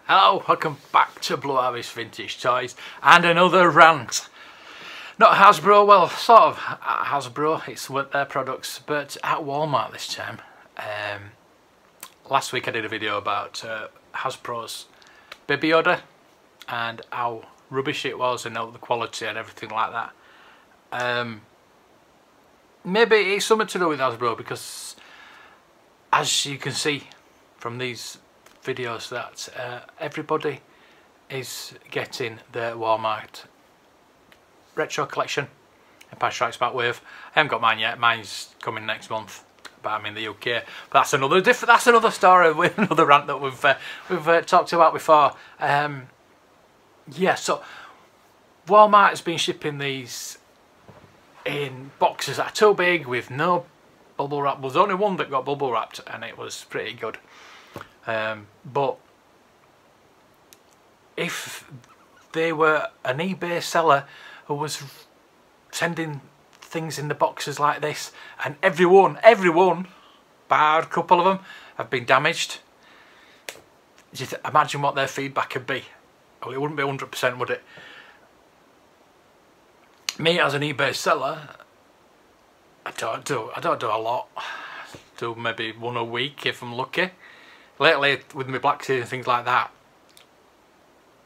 Hello, welcome back to Blue Harvest Vintage Toys and another rant. Not Hasbro, well, sort of Hasbro, it's with their products, but at Walmart this time. Last week I did a video about Hasbro's Baby Yoda and how rubbish it was and the quality and everything like that. Maybe it's something to do with Hasbro because, as you can see from these videos, that everybody is getting their Walmart retro collection. Empire Strikes Back Wave. I haven't got mine yet. Mine's coming next month, but I'm in the UK. But that's another That's another story with another rant that we've talked about before. Yeah. So Walmart has been shipping these in boxes that are too big with no bubble wrap. There's only one that got bubble wrapped, and it was pretty good. But if they were an eBay seller who was sending things in the boxes like this, and everyone, bar a couple of them, have been damaged, imagine what their feedback could be. Well, it wouldn't be 100%, would it? Me as an eBay seller, I don't do a lot. I do maybe one a week if I'm lucky. Lately, with my Black Sea and things like that,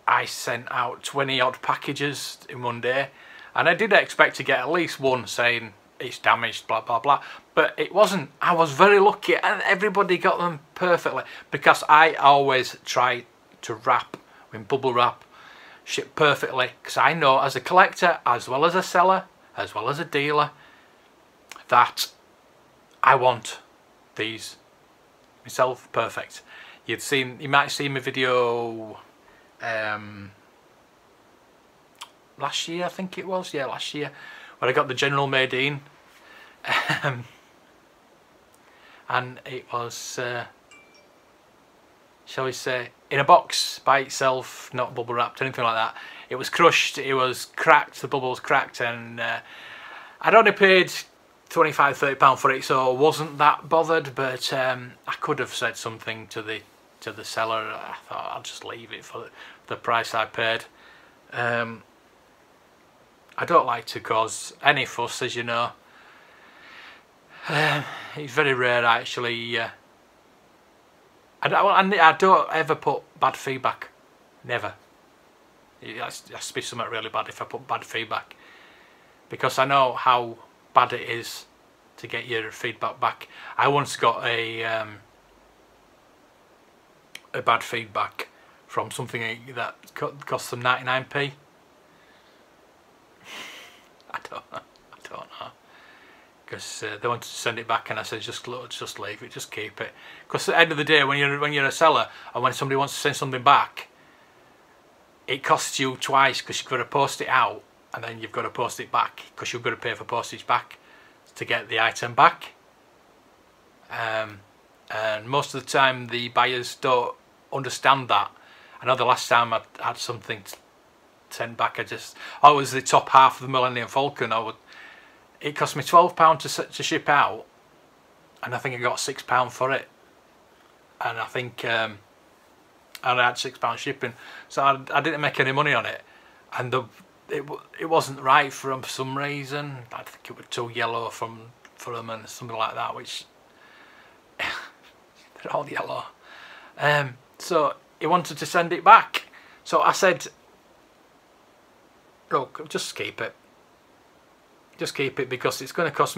I sent out 20 odd packages in one day, and I did expect to get at least one saying it's damaged, blah blah blah, but it wasn't. I was very lucky, and everybody got them perfectly, because I always try to wrap with bubble wrap, ship perfectly, because I know as a collector, as well as a seller, as well as a dealer, that I want these myself perfect. You might have seen my video last year, I think it was, yeah, last year, where I got the General made in, and it was shall we say, in a box by itself, not bubble wrapped, anything like that. It was crushed, it was cracked, the bubbles cracked, and I'd only paid £25–30 for it, so I wasn't that bothered, but I could have said something to the seller. I thought I'll just leave it for the price I paid. I don't like to cause any fuss, as you know. It's very rare actually. I don't ever put bad feedback. Never. It has to be something really bad if I put bad feedback, because I know how bad it is to get your feedback back. I once got a bad feedback from something that cost them 99p. I don't know, because they wanted to send it back, and I said just leave it, just keep it, because at the end of the day, when you're a seller and when somebody wants to send something back, it costs you twice, because you've got to post it out and then you've got to post it back, because you've got to pay for postage back to get the item back. And most of the time the buyers don't understand that. I know the last time I had something sent back, I was the top half of the Millennium Falcon. It cost me £12 to ship out, and I think I got £6 for it, and I think and I had £6 shipping, so I didn't make any money on it, and it wasn't right for some reason. I think it was too yellow for them and something like that, which they're all yellow. So he wanted to send it back, so I said, look, just keep it. Just keep it, because it's going to cost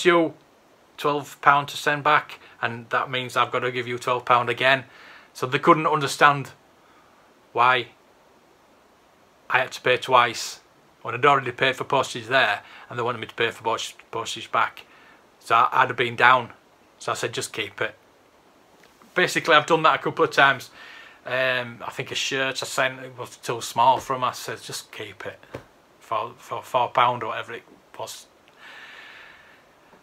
you £12 to send back, and that means I've got to give you £12 again. So they couldn't understand why I had to pay twice when I'd already paid for postage there, and they wanted me to pay for postage back. So I'd have been down. So I said just keep it. Basically, I've done that a couple of times. I think a shirt I sent, it was too small for them. I said just keep it for £4 or whatever it was.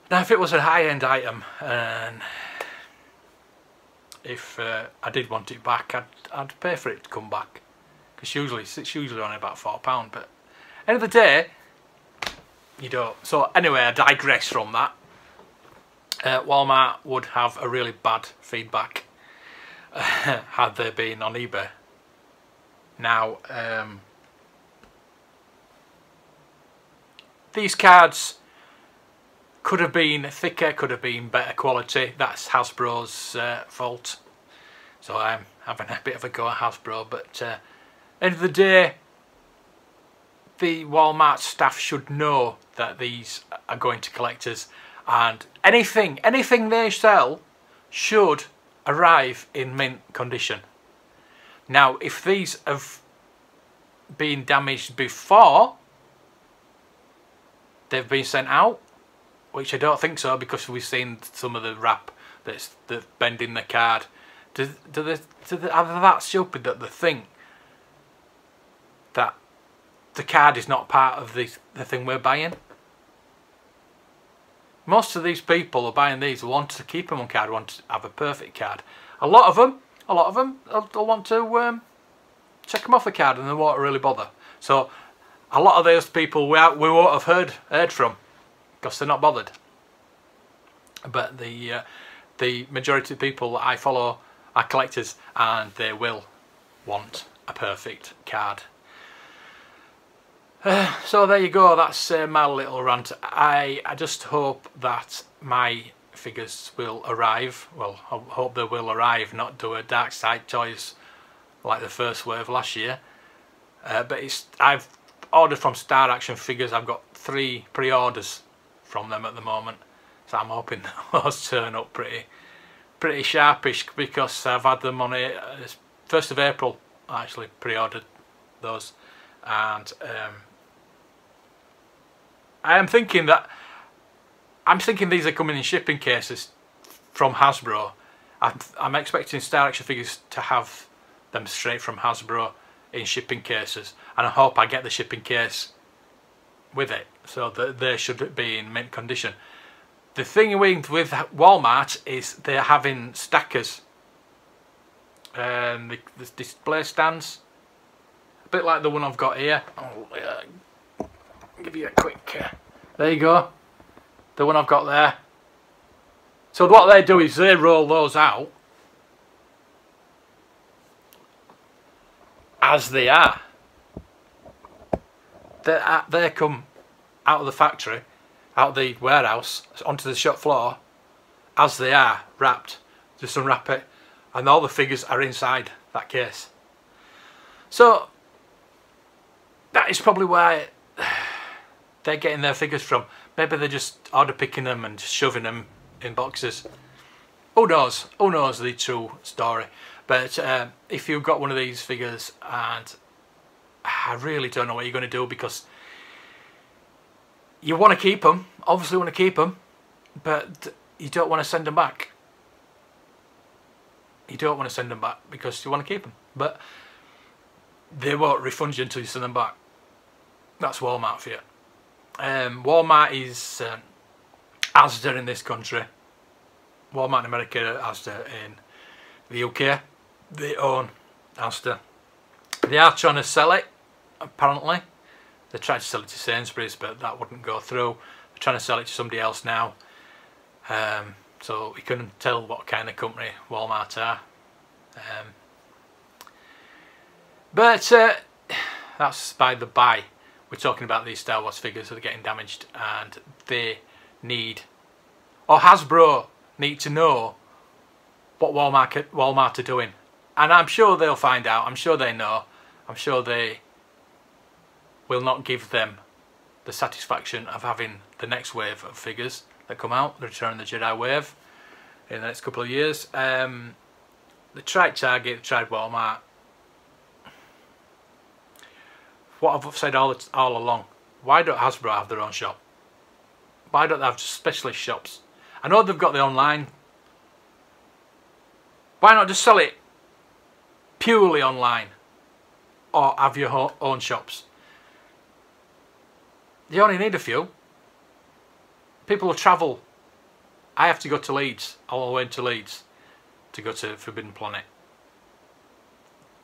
Now if it was a high-end item, and if I did want it back, I'd pay for it to come back, because it's usually only about £4. But end of the day, you don't. So anyway, I digress from that. Walmart would have a really bad feedback. had they been on eBay. Now, these cards could have been thicker, could have been better quality. That's Hasbro's fault. So I'm having a bit of a go at Hasbro, but end of the day, the Walmart staff should know that these are going to collectors, and anything they sell should arrive in mint condition. Now, if these have been damaged before they've been sent out, which I don't think so, because we've seen some of the wrap that's bending the card. Are they that stupid that they think that the card is not part of the thing we're buying? Most of these people are buying these want to keep them on card, want to have a perfect card. A lot of them they'll want to check them off the card, and they won't really bother. So a lot of those people we won't have heard from, because they're not bothered. But the majority of people that I follow are collectors, and they will want a perfect card. So there you go, that's my little rant. I just hope that my figures will arrive. Well, I hope they will arrive, not do a Dark Side Toys like the first wave last year. But I've ordered from Star Action Figures. I've got 3 pre-orders from them at the moment, so I'm hoping those turn up pretty sharpish, because I've had them on it 1st of April. I actually pre-ordered those, and I'm thinking these are coming in shipping cases from Hasbro. I'm expecting Star Action Figures to have them straight from Hasbro in shipping cases, and I hope I get the shipping case with it, so that they should be in mint condition. The thing with Walmart is they're having stackers, the display stands, a bit like the one I've got here. I'll give you a quick, there you go, the one I've got there. So what they do is they roll those out as they are. They come out of the factory, out of the warehouse, onto the shop floor as they are, wrapped. Just unwrap it, and all the figures are inside that case. So that is probably where they're getting their figures from. Maybe they're just order picking them and just shoving them in boxes. Who knows? Who knows the true story? But if you've got one of these figures, and I really don't know what you're going to do, because you want to keep them, obviously want to keep them, but you don't want to send them back. You don't want to send them back because you want to keep them, but they won't refund you until you send them back. That's Walmart for you. Walmart is Asda in this country. Walmart in America, Asda in the UK. They own Asda. They are trying to sell it, apparently. They tried to sell it to Sainsbury's, but that wouldn't go through. They're trying to sell it to somebody else now. So we couldn't tell what kind of company Walmart are. But that's by the by. We're talking about these Star Wars figures that are getting damaged, and they need, or Hasbro need to know what Walmart are doing. And I'm sure they'll find out. I'm sure they know. I'm sure they will not give them the satisfaction of having the next wave of figures that come out, the Return of the Jedi wave, in the next couple of years. They tried Target, they tried Walmart. What I've said all along, why don't Hasbro have their own shop? Why don't they have specialist shops? I know they've got the online. Why not just sell it purely online, or have your own shops? You only need a few. People will travel. I have to go to Leeds, all the way to Leeds, to go to Forbidden Planet.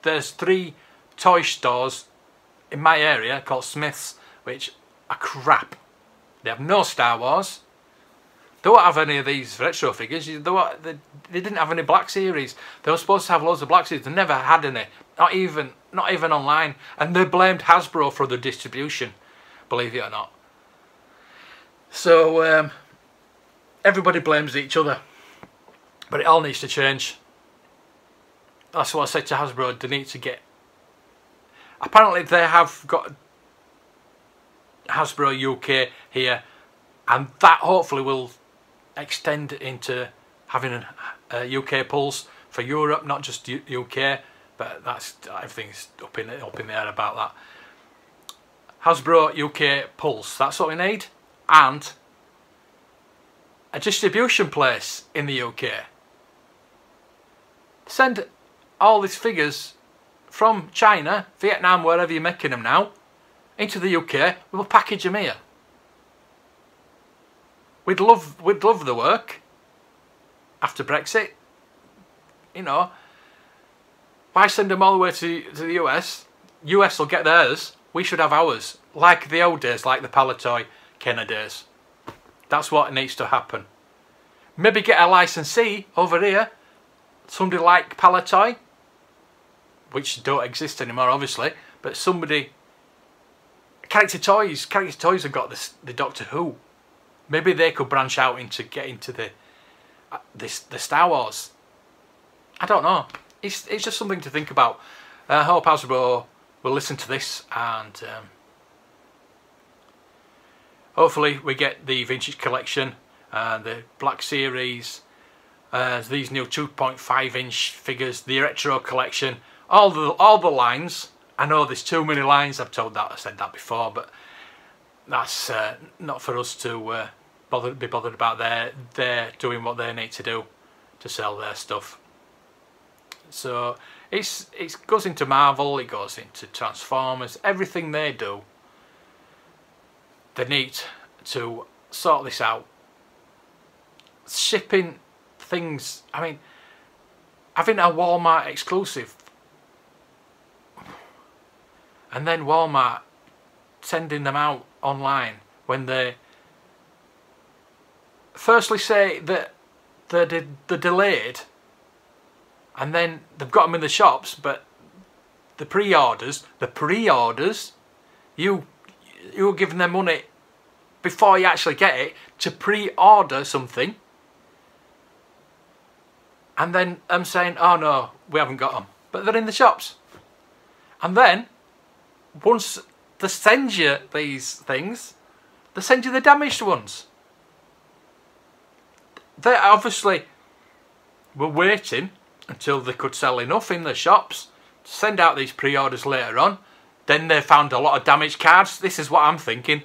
There's 3 toy stores in my area called Smith's, which are crap. They have no Star Wars. They won't have any of these retro figures. They didn't have any Black Series. They were supposed to have loads of Black Series. They never had any. Not even online. And they blamed Hasbro for the distribution, believe it or not. So everybody blames each other. But it all needs to change. That's what I said to Hasbro. They need to get... Apparently they have got Hasbro UK here, and that hopefully will extend into having a UK pulse for Europe, not just UK. But that's, everything's up in the air about that. Hasbro UK pulse. That's what we need, and a distribution place in the UK. Send all these figures from China, Vietnam, wherever you're making them now, into the UK. We'll package them here. We'd love the work after Brexit. You know, why send them all the way to the US? US will get theirs. We should have ours, like the old days, like the palitoy Kenner days. That's what needs to happen. Maybe get a licensee over here, somebody like palitoy, which don't exist anymore, obviously, but somebody. Character Toys have got the Doctor Who. Maybe they could branch out into get into the Star Wars. I don't know. It's just something to think about. I hope Hasbro will listen to this, and hopefully we get the vintage collection, the Black Series, these new 2.5-inch figures, the retro collection, all the lines. I know there's too many lines. I said that before, but that's not for us to be bothered about. They're doing what they need to do to sell their stuff. So it goes into Marvel, it goes into Transformers, everything they do. They need to sort this out. Shipping things, I mean, having a Walmart exclusive, and then Walmart sending them out online when they firstly say that they're delayed, and then they've got them in the shops, but the pre-orders, you're giving them money before you actually get it to pre-order something, and then I'm saying, oh no, we haven't got them, but they're in the shops. And then once they send you these things, they send you the damaged ones. They obviously were waiting until they could sell enough in the shops to send out these pre-orders later on. Then they found a lot of damaged cards. This is what I'm thinking.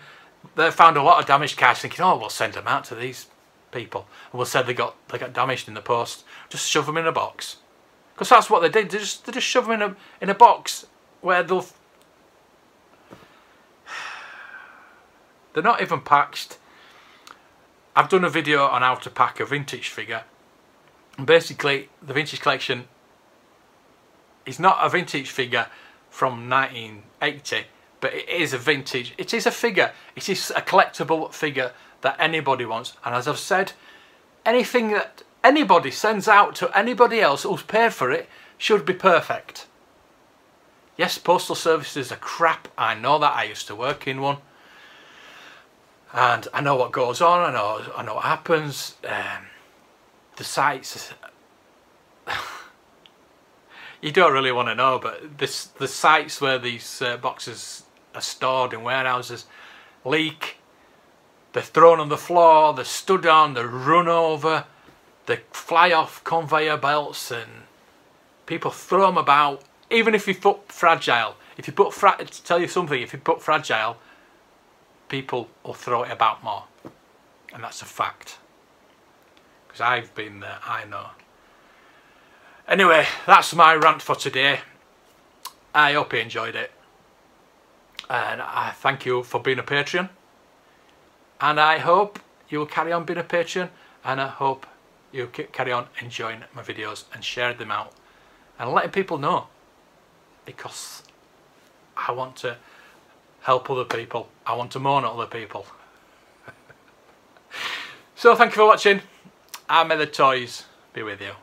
They found a lot of damaged cards, thinking, oh, we'll send them out to these people, and we'll say they got damaged in the post. Just shove them in a box, because that's what they did. They just shove them in a box where they're not even packed. I've done a video on how to pack a vintage figure. And basically, the vintage collection is not a vintage figure from 1980, but it is a vintage. It is a figure. It is a collectible figure that anybody wants. And as I've said, anything that anybody sends out to anybody else who's paid for it should be perfect. Yes, postal services are crap. I know that. I used to work in one. And I know what goes on. I know what happens. The sites, you don't really want to know, but the sites where these boxes are stored in warehouses leak. They're thrown on the floor. They're stood on. They're run over. They fly off conveyor belts, and people throw them about. Even if you put fragile, to tell you something, if you put fragile, people will throw it about more, and that's a fact. Because I've been there, I know. Anyway, that's my rant for today. I hope you enjoyed it, and I thank you for being a Patreon, and I hope you will carry on being a Patreon, and I hope you carry on enjoying my videos and sharing them out and letting people know, because I want to help other people. I want to moan at other people. So thank you for watching, and may the toys be with you.